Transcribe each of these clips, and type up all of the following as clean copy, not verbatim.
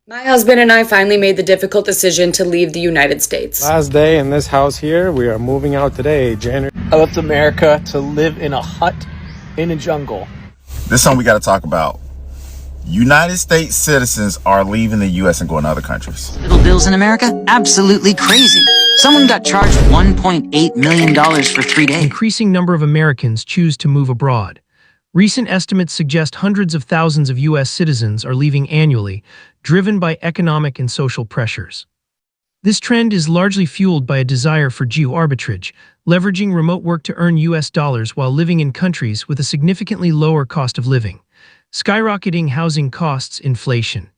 My husband and I finally made the difficult decision to leave the United States. Last day in this house here. We are moving out today, January. I left America to live in a hut in a jungle. This is something we got to talk about. United States citizens are leaving the U.S. and going to other countries. Hospital bills in America? Absolutely crazy. Someone got charged $1.8 million for 3 days. Increasing number of Americans choose to move abroad. Recent estimates suggest hundreds of thousands of U.S. citizens are leaving annually, driven by economic and social pressures. This trend is largely fueled by a desire for geo-arbitrage, leveraging remote work to earn U.S. dollars while living in countries with a significantly lower cost of living, skyrocketing housing costs, inflation,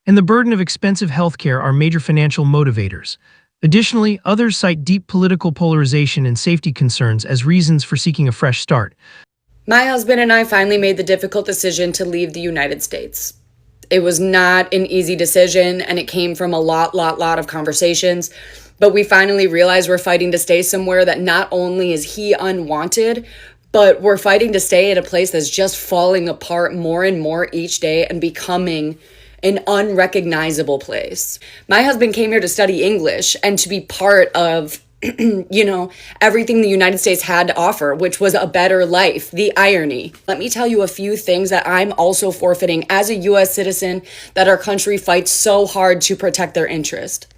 and the burden of expensive healthcare are major financial motivators. Additionally, others cite deep political polarization and safety concerns as reasons for seeking a fresh start. My husband and I finally made the difficult decision to leave the United States. It was not an easy decision, and it came from a lot of conversations, but we finally realized we're fighting to stay somewhere that not only is he unwanted, but we're fighting to stay at a place that's just falling apart more and more each day and becoming an unrecognizable place. My husband came here to study English and to be part of everything the United States had to offer, which was a better life. The irony. Let me tell you a few things that I'm also forfeiting as a U.S. citizen that our country fights so hard to protect their interest.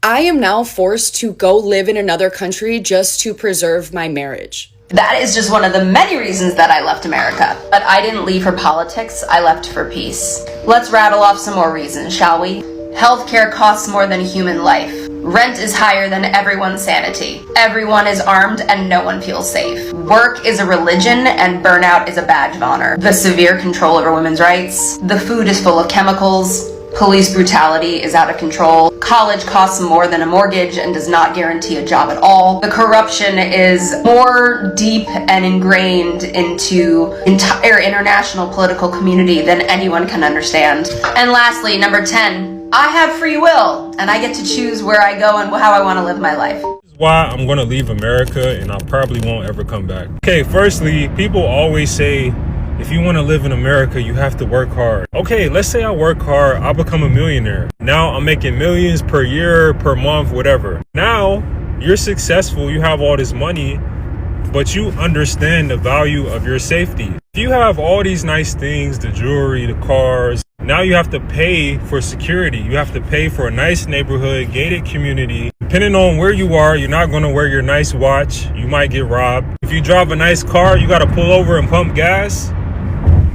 I am now forced to go live in another country just to preserve my marriage. That is just one of the many reasons that I left America. But I didn't leave for politics, I left for peace. Let's rattle off some more reasons, shall we? Healthcare costs more than human life. Rent is higher than everyone's sanity. Everyone is armed and no one feels safe. Work is a religion and burnout is a badge of honor. The severe control over women's rights. The food is full of chemicals. Police brutality is out of control. College costs more than a mortgage and does not guarantee a job at all. The corruption is more deep and ingrained into entire international political community than anyone can understand. And lastly, number 10, I have free will and I get to choose where I go and how I want to live my life. This is why I'm going to leave America and I probably won't ever come back. Okay, firstly, people always say, if you want to live in America, you have to work hard. Okay, let's say I work hard, I'll become a millionaire. Now I'm making millions per year, per month, whatever. Now you're successful, you have all this money, but you understand the value of your safety. If you have all these nice things, the jewelry, the cars, now you have to pay for security. You have to pay for a nice neighborhood, gated community. Depending on where you are, you're not going to wear your nice watch. You might get robbed. If you drive a nice car, you got to pull over and pump gas.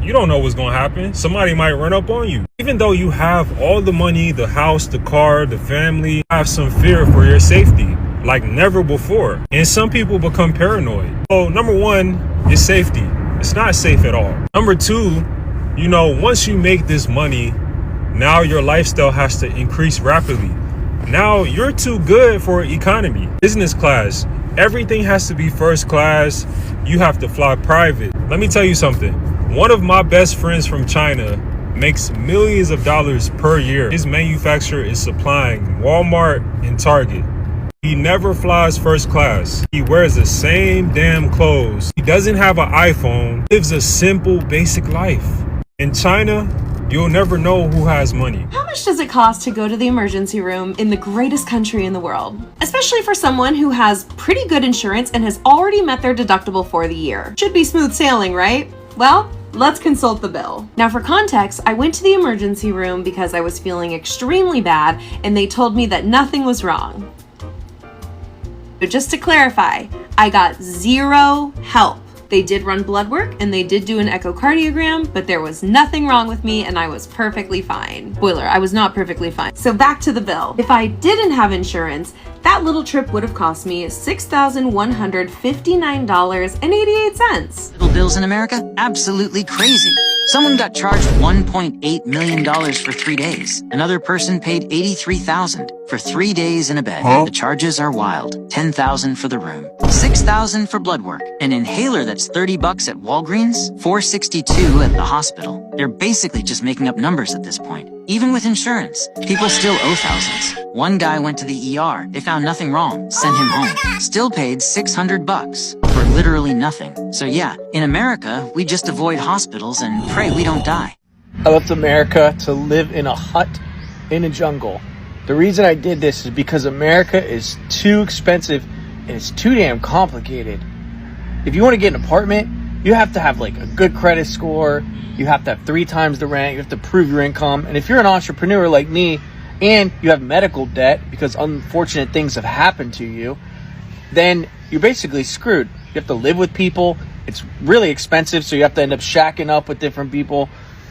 You don't know what's going to happen. Somebody might run up on you. Even though you have all the money, the house, the car, the family, you have some fear for your safety like never before. And some people become paranoid. So number one is safety. It's not safe at all. Number two, once you make this money, now your lifestyle has to increase rapidly. Now you're too good for economy. Business class, everything has to be first class. You have to fly private. Let me tell you something. One of my best friends from China makes millions of dollars per year. His manufacturer is supplying Walmart and Target. He never flies first class. He wears the same damn clothes. He doesn't have an iPhone. Lives a simple, basic life. In China, you'll never know who has money. How much does it cost to go to the emergency room in the greatest country in the world? Especially for someone who has pretty good insurance and has already met their deductible for the year. Should be smooth sailing, right? Well, let's consult the bill. Now for context, I went to the emergency room because I was feeling extremely bad and they told me that nothing was wrong. But just to clarify, I got zero help. They did run blood work and they did do an echocardiogram, but there was nothing wrong with me and I was perfectly fine. Spoiler, I was not perfectly fine. So back to the bill. If I didn't have insurance, that little trip would have cost me $6,159.88. Hospital bills in America? Absolutely crazy. Someone got charged $1.8 million for 3 days. Another person paid $83,000 for 3 days in a bed. The charges are wild. $10,000 for the room, $6,000 for blood work, an inhaler that's $30 at Walgreens, $462 at the hospital. They're basically just making up numbers at this point. Even with insurance, people still owe thousands. One guy went to the ER. They found nothing wrong, sent him home. Still paid $600 for literally nothing. So yeah, in America, we just avoid hospitals and pray we don't die. I left America to live in a hut in a jungle. The reason I did this is because America is too expensive and it's too damn complicated. If you want to get an apartment, you have to have like a good credit score. You have to have 3 times the rent. You have to prove your income. And if you're an entrepreneur like me and you have medical debt because unfortunate things have happened to you, then you're basically screwed. You have to live with people. It's really expensive, so you have to end up shacking up with different people.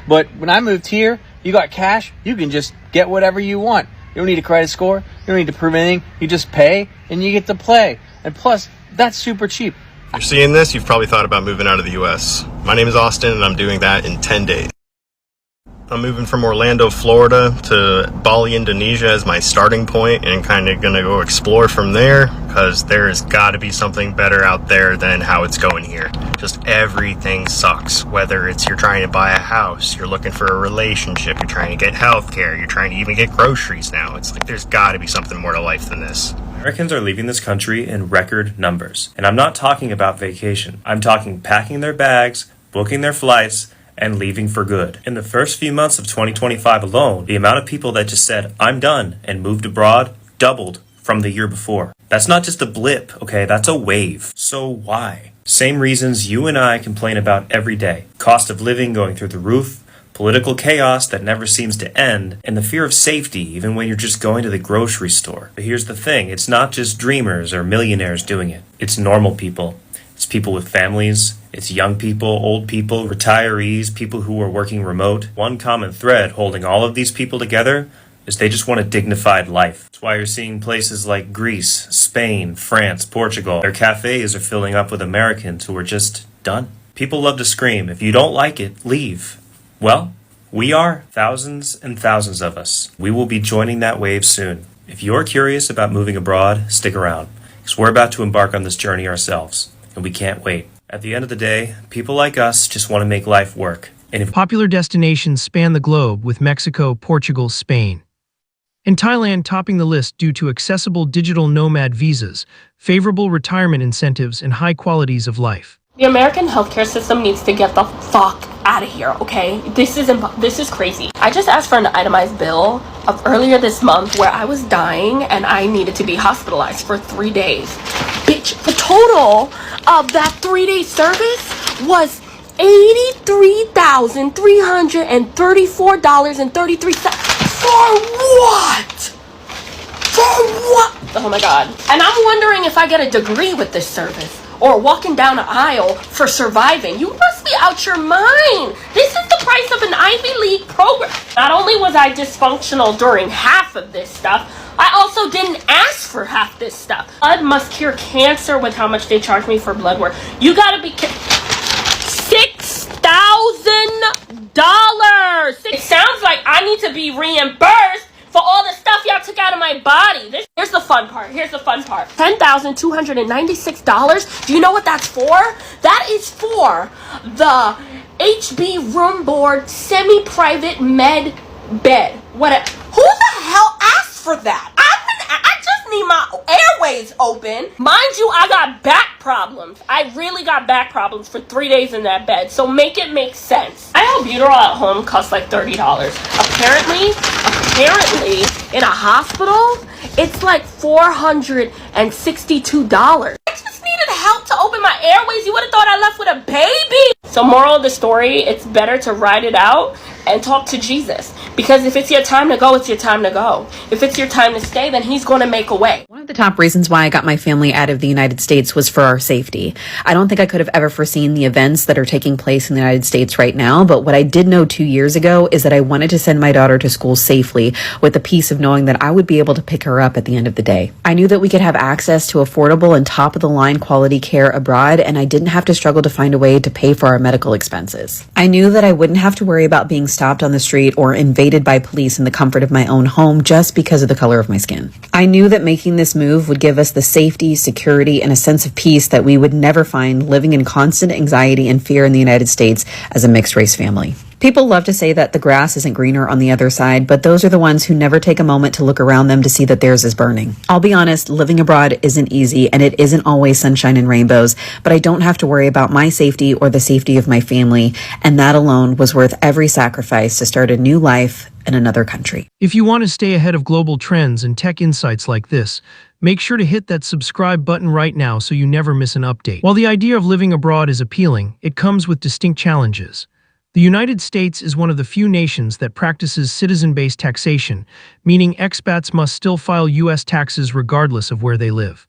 But when I moved here, you got cash. You can just get whatever you want. You don't need a credit score. You don't need to prove anything. You just pay and you get to play. And plus, that's super cheap. If you're seeing this, you've probably thought about moving out of the US. My name is Austin and I'm doing that in 10 days. I'm moving from Orlando, Florida to Bali, Indonesia as my starting point and kind of going to go explore from there because there's got to be something better out there than how it's going here. Just everything sucks. Whether it's you're trying to buy a house, you're looking for a relationship, you're trying to get healthcare, you're trying to even get groceries now. It's like there's got to be something more to life than this. Americans are leaving this country in record numbers. And I'm not talking about vacation. I'm talking packing their bags, booking their flights, and leaving for good. In the first few months of 2025 alone, the amount of people that just said, I'm done, and moved abroad doubled from the year before. That's not just a blip, okay? That's a wave. So why? Same reasons you and I complain about every day. Cost of living going through the roof, political chaos that never seems to end, and the fear of safety even when you're just going to the grocery store. But here's the thing, it's not just dreamers or millionaires doing it. It's normal people. It's people with families. It's young people, old people, retirees, people who are working remote. One common thread holding all of these people together is they just want a dignified life. That's why you're seeing places like Greece, Spain, France, Portugal. Their cafes are filling up with Americans who are just done. People love to scream, if you don't like it, leave. Well, we are, thousands and thousands of us. We will be joining that wave soon. If you're curious about moving abroad, stick around, because we're about to embark on this journey ourselves, and we can't wait. At the end of the day, people like us just want to make life work. And if Popular destinations span the globe, with Mexico, Portugal, Spain, and Thailand topping the list due to accessible digital nomad visas, favorable retirement incentives, and high qualities of life. The American healthcare system needs to get the fuck out of here, okay? This is crazy. I just asked for an itemized bill of earlier this month where I was dying and I needed to be hospitalized for 3 days. Bitch, the total of that 3-day service was $83,334.33. For what? For what? Oh my god. And I'm wondering if I get a degree with this service. Or walking down an aisle for surviving. You must be out your mind. This is the price of an Ivy League program. Not only was I dysfunctional during half of this stuff, I also didn't ask for half this stuff. Blood must cure cancer with how much they charge me for blood work. You gotta be $6,000. It sounds like I need to be reimbursed for all the stuff y'all took out of my body. Here's the fun part. $10,296. Do you know what that's for? That is for the HB room board semi-private med bed. Who the hell asked for that? I just need my airways open. Mind you, I got back problems. I really got back problems for 3 days in that bed. So make it make sense. Albuterol at home costs like $30. Apparently, in a hospital, it's like $462. I just needed help to open my airways. You would have thought I left with a baby. So moral of the story, it's better to ride it out and talk to Jesus. Because if it's your time to go, it's your time to go. If it's your time to stay, then he's going to make a way. One of the top reasons why I got my family out of the United States was for our safety. I don't think I could have ever foreseen the events that are taking place in the United States right now, but what I did know 2 years ago is that I wanted to send my daughter to school safely with the peace of knowing that I would be able to pick her up at the end of the day. I knew that we could have access to affordable and top-of-the-line quality care abroad, and I didn't have to struggle to find a way to pay for our medical expenses. I knew that I wouldn't have to worry about being stopped on the street or invaded by police in the comfort of my own home just because of the color of my skin. I knew that making this move would give us the safety, security, and a sense of peace that we would never find living in constant anxiety and fear in the United States as a mixed-race family. People love to say that the grass isn't greener on the other side, but those are the ones who never take a moment to look around them to see that theirs is burning. I'll be honest, living abroad isn't easy, and it isn't always sunshine and rainbows, but I don't have to worry about my safety or the safety of my family, and that alone was worth every sacrifice to start a new life in another country. If you want to stay ahead of global trends and tech insights like this, make sure to hit that subscribe button right now so you never miss an update. While the idea of living abroad is appealing, it comes with distinct challenges. The United States is one of the few nations that practices citizen-based taxation, meaning expats must still file U.S. taxes regardless of where they live.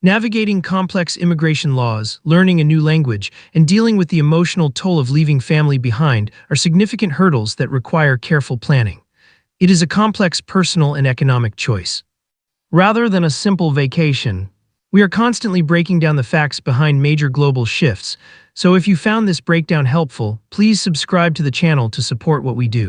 Navigating complex immigration laws, learning a new language, and dealing with the emotional toll of leaving family behind are significant hurdles that require careful planning. It is a complex personal and economic choice. Rather than a simple vacation, we are constantly breaking down the facts behind major global shifts, so if you found this breakdown helpful, please subscribe to the channel to support what we do.